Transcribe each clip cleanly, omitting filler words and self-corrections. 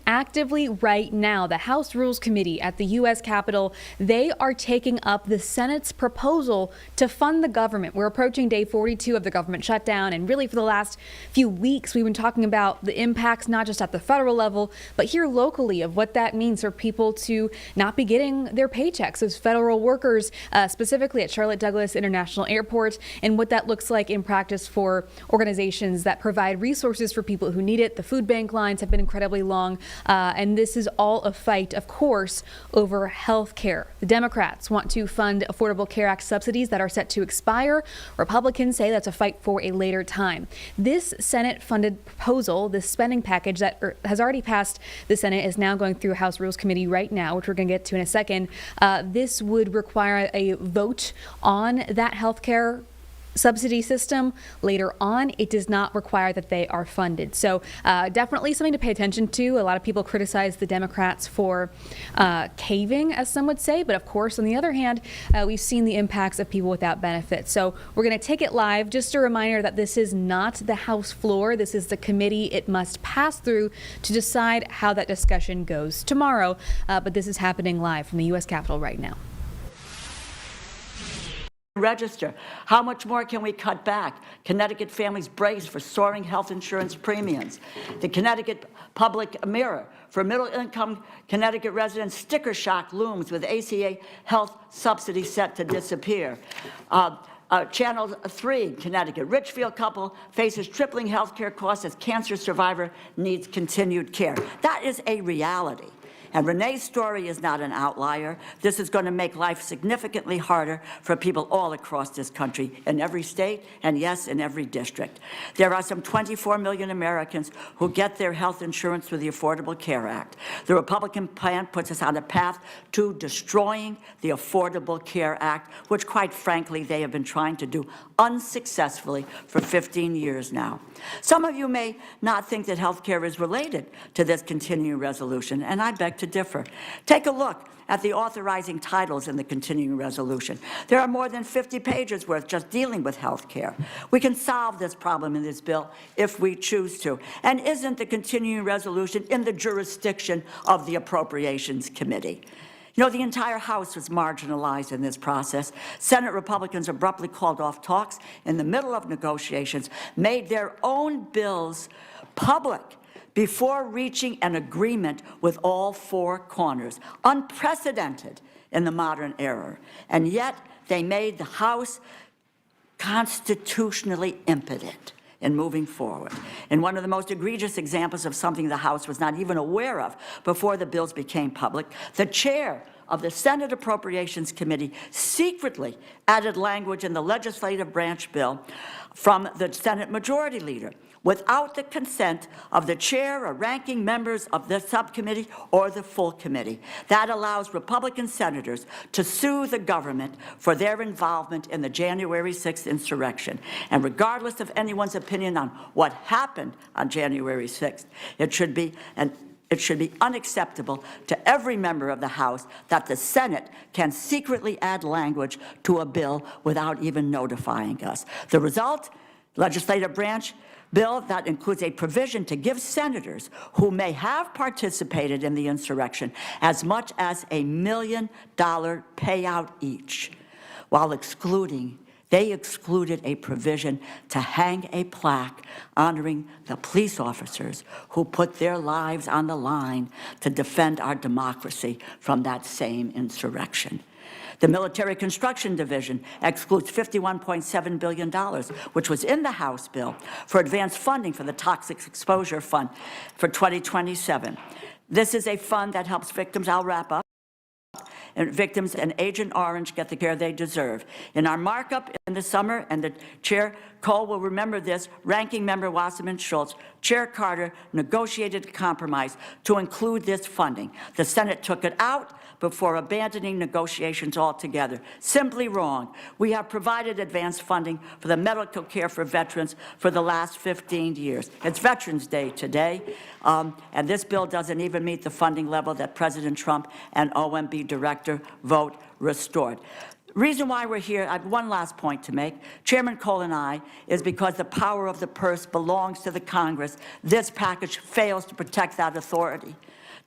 Actively right now, the House Rules Committee at the U.S. Capitol, they are taking up the Senate's proposal to fund the government. We're approaching day 42 of the government shutdown, and really for the last few weeks, we've been talking about the impacts not just at the federal level, but here locally of what that means for people to not be getting their paychecks as federal workers, specifically at Charlotte Douglas International Airport, and what that looks like in practice for organizations that provide resources for people who need it. The food bank lines have been incredibly long. And this is all a fight, of course, over health care. The Democrats want to fund Affordable Care Act subsidies that are set to expire. Republicans say that's a fight for a later time. This Senate-funded proposal, this spending package that has already passed the Senate, is now going through House Rules Committee right now, which we're going to get to in a second. This would require a vote on that health care subsidy system later on. It does not require that they are funded. So definitely something to pay attention to. A lot of people criticize the Democrats for caving, as some would say. But of course, on the other hand, we've seen the impacts of people without benefits. So we're going to take it live. Just a reminder that this is not the House floor. This is the committee it must pass through to decide how that discussion goes tomorrow. But this is happening live from the U.S. Capitol right now. Register. How much more can we cut back? Connecticut families brace for soaring health insurance premiums. The Connecticut Public Mirror. For middle-income Connecticut residents, sticker shock looms with ACA health subsidy set to disappear. Channel 3, Connecticut. Richfield couple faces tripling health care costs as cancer survivor needs continued care. That is a reality. And Renee's story is not an outlier. This is going to make life significantly harder for people all across this country, in every state, and yes, in every district. There are some 24 million Americans who get their health insurance through the Affordable Care Act. The Republican plan puts us on a path to destroying the Affordable Care Act, which, quite frankly, they have been trying to do unsuccessfully for 15 years now. Some of you may not think that health care is related to this continuing resolution, and I beg to differ. Take a look at the authorizing titles in the continuing resolution. There are more than 50 pages worth just dealing with health care. We can solve this problem in this bill if we choose to. And isn't the continuing resolution in the jurisdiction of the Appropriations Committee? You know, the entire House was marginalized in this process. Senate Republicans abruptly called off talks in the middle of negotiations, made their own bills public before reaching an agreement with all four corners, unprecedented in the modern era. And yet they made the House constitutionally impotent in moving forward. In one of the most egregious examples of something the House was not even aware of before the bills became public, the chair of the Senate Appropriations Committee secretly added language in the legislative branch bill from the Senate Majority Leader without the consent of the chair or ranking members of the subcommittee or the full committee. That allows Republican senators to sue the government for their involvement in the January 6th insurrection. And regardless of anyone's opinion on what happened on January 6th, it should be unacceptable to every member of the House that the Senate can secretly add language to a bill without even notifying us. The result, legislative branch bill that includes a provision to give senators who may have participated in the insurrection as much as $1 million payout each, while they excluded a provision to hang a plaque honoring the police officers who put their lives on the line to defend our democracy from that same insurrection. The Military Construction Division excludes $51.7 billion, which was in the House bill, for advanced funding for the Toxic Exposure Fund for 2027. This is a fund that helps victims, I'll wrap up, and victims and Agent Orange get the care they deserve. In our markup in the summer, and the Chair Cole will remember this, Ranking Member Wasserman Schultz, Chair Carter negotiated a compromise to include this funding. The Senate took it out before abandoning negotiations altogether. Simply wrong. We have provided advanced funding for the medical care for veterans for the last 15 years. It's Veterans Day today, and this bill doesn't even meet the funding level that President Trump and OMB Director vote restored. reason why we're here, I have one last point to make. Chairman Cole and I, is because the power of the purse belongs to the Congress. This package fails to protect that authority.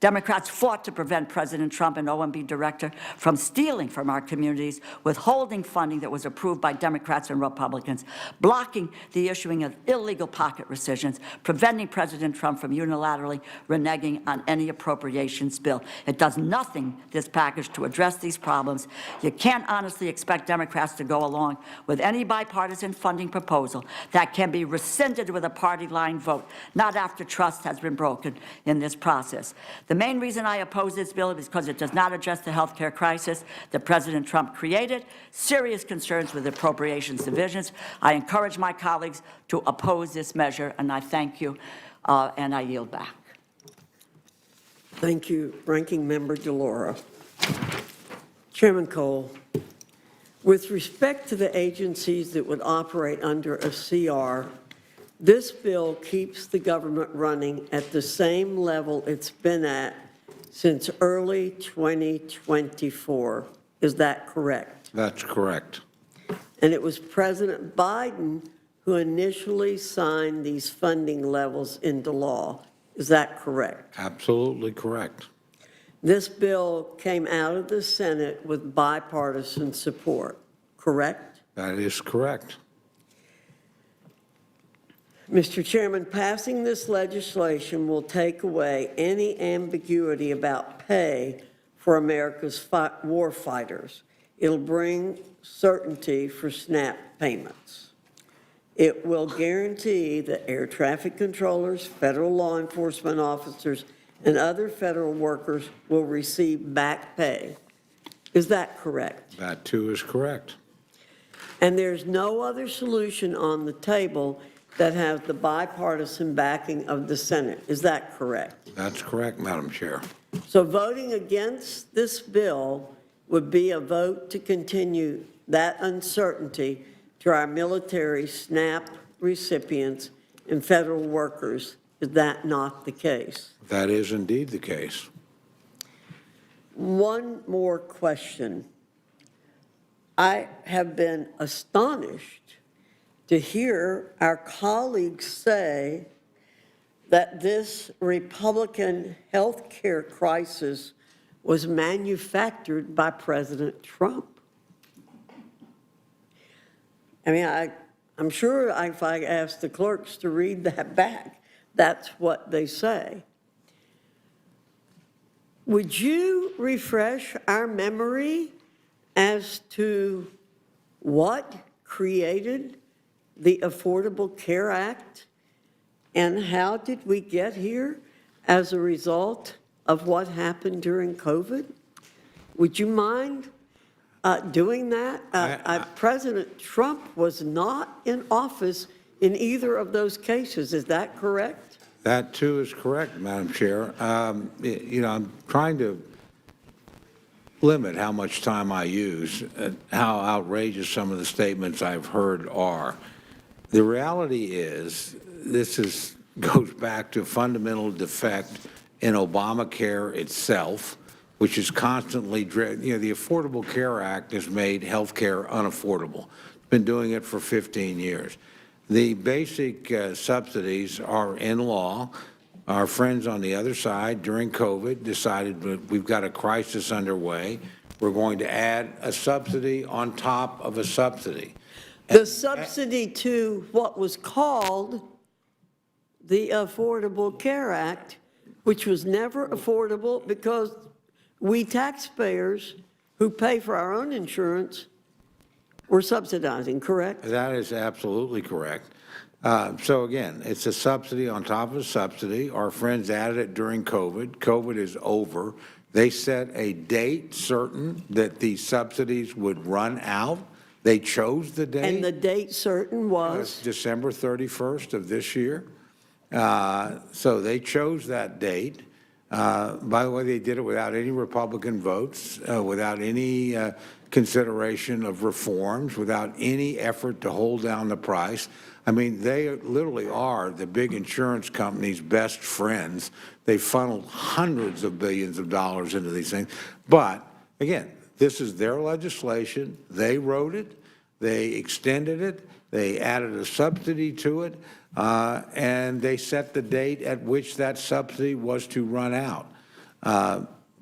Democrats fought to prevent President Trump and OMB director from stealing from our communities, withholding funding that was approved by Democrats and Republicans, blocking the issuing of illegal pocket rescissions, preventing President Trump from unilaterally reneging on any appropriations bill. It does nothing, this package, to address these problems. You can't honestly expect Democrats to go along with any bipartisan funding proposal that can be rescinded with a party line vote, not after trust has been broken in this process. The main reason I oppose this bill is because it does not address the health care crisis that President Trump created, serious concerns with appropriations divisions. I encourage my colleagues to oppose this measure, and I thank you, and I yield back. Thank you, Ranking Member DeLauro. Chairman Cole, with respect to the agencies that would operate under a CR, this bill keeps the government running at the same level it's been at since early 2024. Is that correct? That's correct. And it was President Biden who initially signed these funding levels into law. Is that correct? Absolutely correct. This bill came out of the Senate with bipartisan support, correct? That is correct. Mr. Chairman, passing this legislation will take away any ambiguity about pay for America's war fighters. It'll bring certainty for SNAP payments. It will guarantee that air traffic controllers, federal law enforcement officers, and other federal workers will receive back pay. Is that correct? That too is correct. And there's no other solution on the table that has the bipartisan backing of the Senate. Is that correct? That's correct, Madam Chair. So voting against this bill would be a vote to continue that uncertainty to our military SNAP recipients and federal workers. Is that not the case? That is indeed the case. One more question. I have been astonished to hear our colleagues say that this Republican health care crisis was manufactured by President Trump. I mean, I'm sure if I asked the clerks to read that back, that's what they say. Would you refresh our memory as to what created the Affordable Care Act, and how did we get here as a result of what happened during COVID? Would you mind doing that? President Trump was not in office in either of those cases. Is that correct? That too is correct, Madam Chair. You know, I'm trying to limit how much time I use, how outrageous some of the statements I've heard are. The reality is, goes back to a fundamental defect in Obamacare itself, which is constantly driven. You know, the Affordable Care Act has made health care unaffordable. It's been doing it for 15 years. The basic subsidies are in law. Our friends on the other side during COVID decided we've got a crisis underway. We're going to add a subsidy on top of a subsidy. The subsidy to what was called the Affordable Care Act, which was never affordable because we taxpayers who pay for our own insurance were subsidizing, correct? That is absolutely correct. So again, it's a subsidy on top of a subsidy. Our friends added it during COVID. COVID is over. They set a date certain that the subsidies would run out. They chose the date. And the date certain was? December 31st of this year. So they chose that date. By the way, they did it without any Republican votes, without any consideration of reforms, without any effort to hold down the price. I mean, they literally are the big insurance companies' best friends. They funneled hundreds of billions of dollars into these things. But again, This is their legislation. They wrote it. They extended it. They added a subsidy to it. And they set the date at which that subsidy was to run out.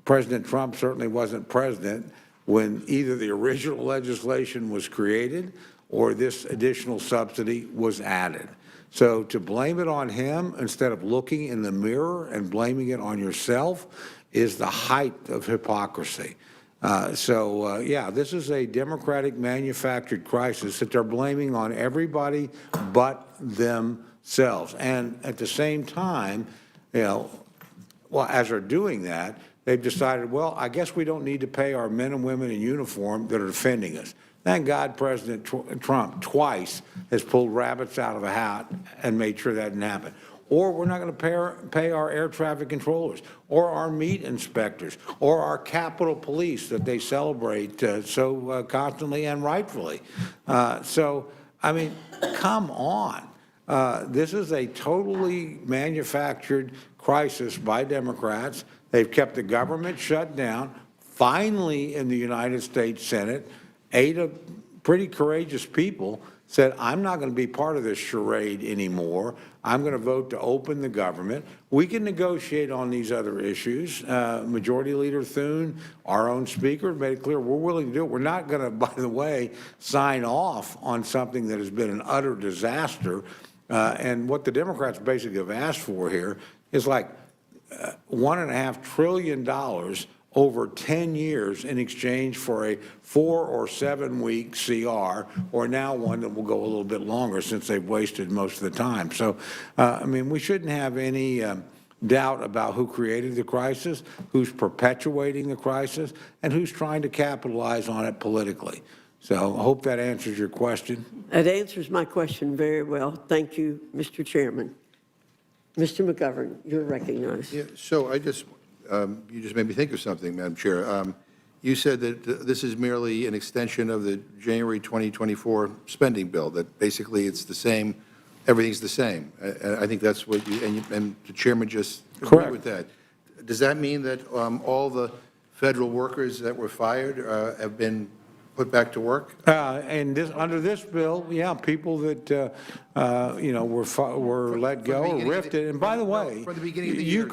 President Trump certainly wasn't president when either the original legislation was created or this additional subsidy was added. So to blame it on him instead of looking in the mirror and blaming it on yourself is the height of hypocrisy. Yeah, this is a Democratic manufactured crisis that they're blaming on everybody but themselves. And at the same time, well, as they're doing that, they've decided, well, I guess we don't need to pay our men and women in uniform that are defending us. Thank God President Trump twice has pulled rabbits out of a hat and made sure that didn't happen. Or we're not going to pay our air traffic controllers or our meat inspectors or our Capitol Police that they celebrate so constantly and rightfully. I mean, come on. This is a totally manufactured crisis by Democrats. They've kept the government shut down. Finally, in the United States Senate, 8 pretty courageous people said, I'm not going to be part of this charade anymore. I'm going to vote to open the government. We can negotiate on these other issues. Majority Leader Thune, our own speaker, made it clear we're willing to do it. We're not going to, by the way, sign off on something that has been an utter disaster. And what the Democrats basically have asked for here is like $1.5 trillion over 10 years in exchange for a 4 or 7 week CR, or now one that will go a little bit longer since they've wasted most of the time. So, I mean, we shouldn't have any doubt about who created the crisis, who's perpetuating the crisis, and who's trying to capitalize on it politically. So I hope that answers your question. That answers my question very well. Thank you, Mr. Chairman. Mr. McGovern, you're recognized. Yeah, so I just, you just made me think of something, Madam Chair. You said that this is merely an extension of the January 2024 spending bill, that basically it's the same, everything's the same. I think that's what you, and the Chairman just agreed with that. Does that mean that all the federal workers that were fired have been put back to work? And under this bill, yeah, people that were let go or rifted. And by the way, from the beginning of the you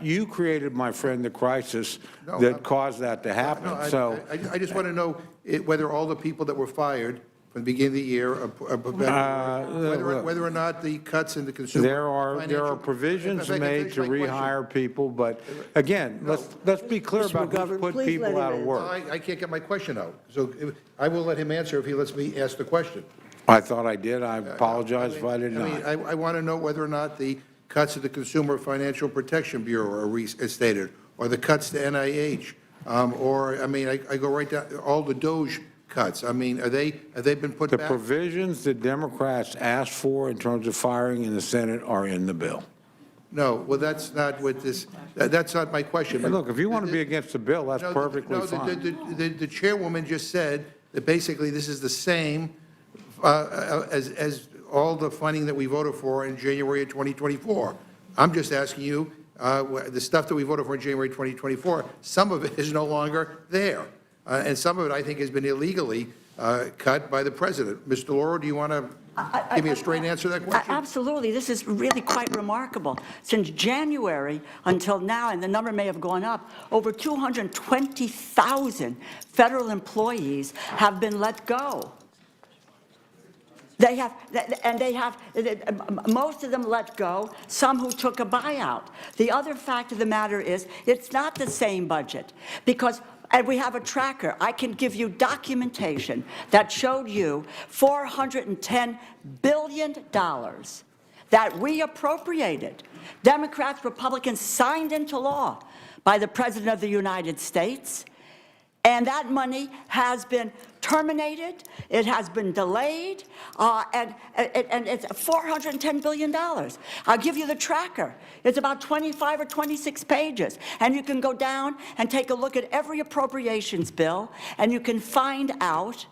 year, created, my friend, the crisis that caused that to happen. No, I just want to know whether all the people that were fired from the beginning of the year are put back to work, whether or not the cuts in the consumer. There are provisions made to rehire people, but again, let's be clear about who put people out of work. I can't get my question out, so I will let him answer if he lets me ask the question. I thought I did. I apologize if I did not. I want to know whether or not the cuts to the Consumer Financial Protection Bureau are restated, or the cuts to NIH, or, I mean, I go right down, all the DOGE cuts. I mean, have they been put back? The provisions that Democrats asked for in terms of firing in the Senate are in the bill. No, well, that's not what this, that's not my question. Hey, look, if you want to be against the bill, that's perfectly fine. The chairwoman just said that basically this is the same as all the funding that we voted for in January of 2024. I'm just asking you, the stuff that we voted for in January 2024, some of it is no longer there. And some of it, I think, has been illegally cut by the president. Mr. DeLauro, do you want to give me a straight answer to that question? Absolutely. This is really quite remarkable. Since January until now, and the number may have gone up, over 220,000 federal employees have been let go. They have, most of them let go, some who took a buyout. The other fact of the matter is, it's not the same budget, because and we have a tracker. I can give you documentation that showed you $410 billion that we appropriated. Democrats, Republicans signed into law by the President of the United States. And that money has been terminated, it has been delayed, and it's $410 billion. I'll give you the tracker. It's about 25 or 26 pages. And you can go down and take a look at every appropriations bill, and you can find out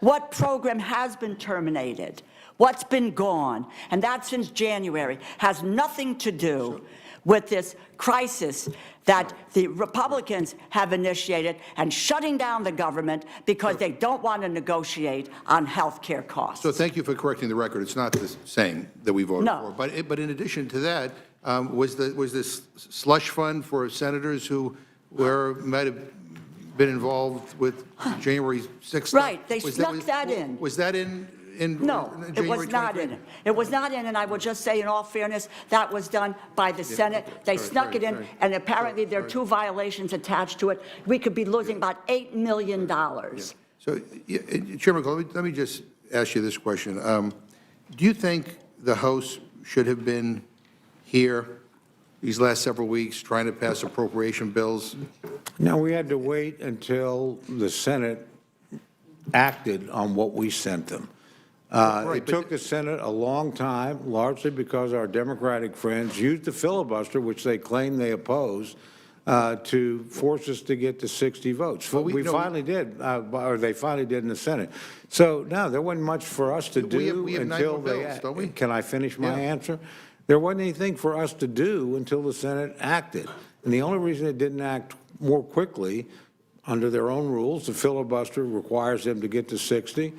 what program has been terminated, what's been gone. And that since January has nothing to do with this crisis that the Republicans have initiated and shutting down the government because they don't want to negotiate on health care costs. So thank you for correcting the record. It's not the same that we voted No. for. But in addition to that, was this slush fund for senators who might have been involved with January 6th? Right, they snuck that in. Was that in No, it January was not 23? in. It was not in, and I will just say, in all fairness, that was done by the Senate. They snuck it in, and apparently there are 2 violations attached to it. We could be losing about $8 million. So, Chairman Cole, let me just ask you this question. Do you think the House should have been here these last several weeks trying to pass appropriation bills? No, we had to wait until the Senate acted on what we sent them. Right, It but- took the Senate a long time, largely because our Democratic friends used the filibuster, which they claim they opposed, to force us to get to 60 votes. Well, We no, finally did, or they finally did in the Senate. So, no, there wasn't much for us to do We have 9 until more they. bills, don't we? Can I finish my Yeah. answer? There wasn't anything for us to do until the Senate acted. And the only reason it didn't act more quickly, under their own rules, the filibuster requires them to get to 60,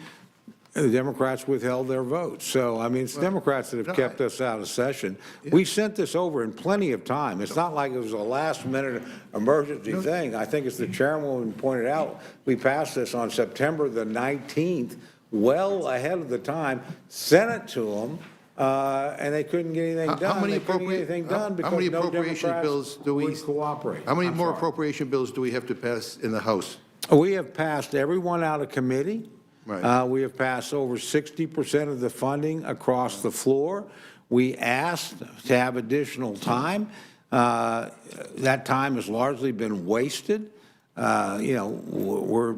and the Democrats withheld their votes. So, I mean, it's Democrats that have kept us out of session. We sent this over in plenty of time. It's not like it was a last-minute emergency thing. I think, as the chairwoman pointed out, we passed this on September the 19th, well ahead of the time, sent it to them, and they couldn't get anything done. They couldn't get anything done because no appropriation Democrats bills do we? would cooperate. How many I'm more sorry. appropriation bills do we have to pass in the House? We have passed every one out of committee. Right. We have passed over 60% of the funding across the floor. We asked to have additional time. That time has largely been wasted. You know,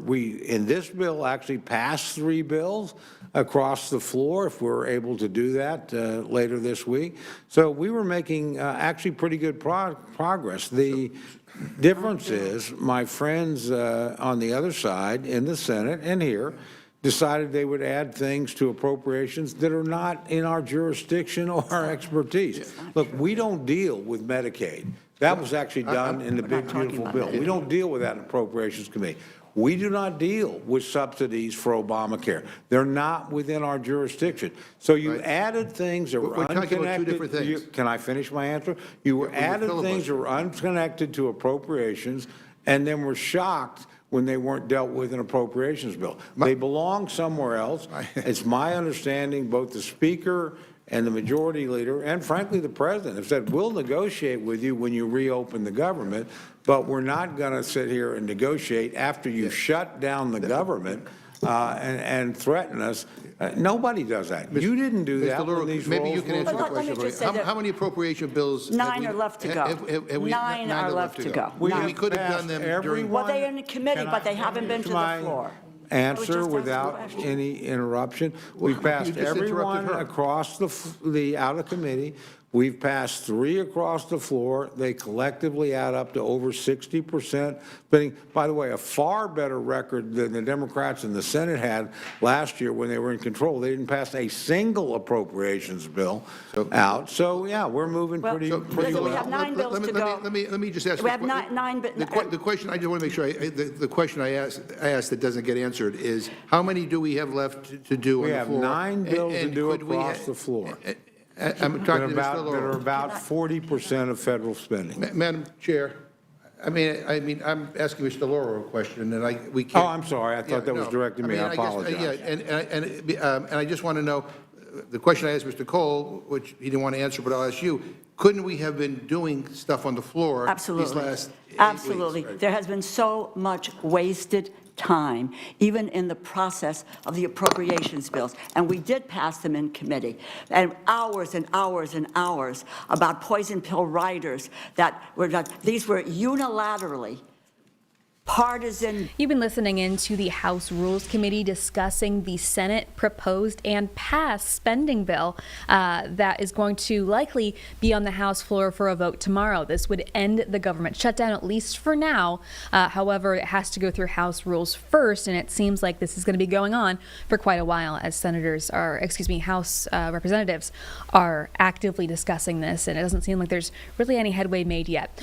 we in this bill actually passed 3 bills across the floor, if we're able to do that later this week. So we were making actually pretty good progress. The difference is my friends on the other side in the Senate and here decided they would add things to appropriations that are not in our jurisdiction or our expertise. Look, we don't deal with Medicaid. That was actually done in the big beautiful bill. We don't deal with that in Appropriations Committee. We do not deal with subsidies for Obamacare. They're not within our jurisdiction. So you Right. added things that were We're talking about 2 unconnected. different things. Can I finish my answer? You were With the added things that filibuster. were unconnected to appropriations, and then were shocked when they weren't dealt with in appropriations bill. They belong somewhere else. It's my understanding both the Speaker and the Majority Leader, and frankly the President, have said, we'll negotiate with you when you reopen the government, but we're not going to sit here and negotiate after you shut down the government and threaten us. Nobody does that. You didn't do that Mr. when these Maybe roles you can were answer the Let me question. just say How that- how many appropriation bills? have 9 we- are left to go. have we- 9 are left to go. We Nine. We have could have done passed them every during. Well, one- they are in the committee, Can but I they haven't been to finish the my floor. Answer asking without a question. any interruption. We've passed just interrupted everyone her. across the out of committee. We've passed 3 across the floor. They collectively add up to over 60%. By the way, a far better record than the Democrats in the Senate had last year when they were in control. They didn't pass a single appropriations bill out. So, yeah, we're moving Well, pretty listen, well. we have 9 bills to go. Let me just ask. We have nine. The question, I just want to make sure, the question I asked that doesn't get answered is, how many do we have left to do on We the have floor? 9 bills to And do could we across the floor. I'm That talking to Mr. are Laurel. about 40% of federal spending. Madam Chair, I mean, I'm asking Mr. Laurel a question, and we can't. Oh, I'm sorry. I thought that was directed to me. I guess- apologize. Yeah, and I just want to know, the question I asked Mr. Cole, which he didn't want to answer, but I'll ask you, couldn't we have been doing stuff on the floor these Absolutely. last 8 weeks? Absolutely. Right. There has been so much wasted time, even in the process of the appropriations bills. And we did pass them in committee. And hours and hours and hours about poison pill riders that were done. These were unilaterally partisan. You've been listening into the House Rules Committee discussing the Senate proposed and passed spending bill that is going to likely be on the House floor for a vote tomorrow. This would end the government shutdown, at least for now. However, it has to go through House rules first, and it seems like this is going to be going on for quite a while as House representatives are actively discussing this, and it doesn't seem like there's really any headway made yet.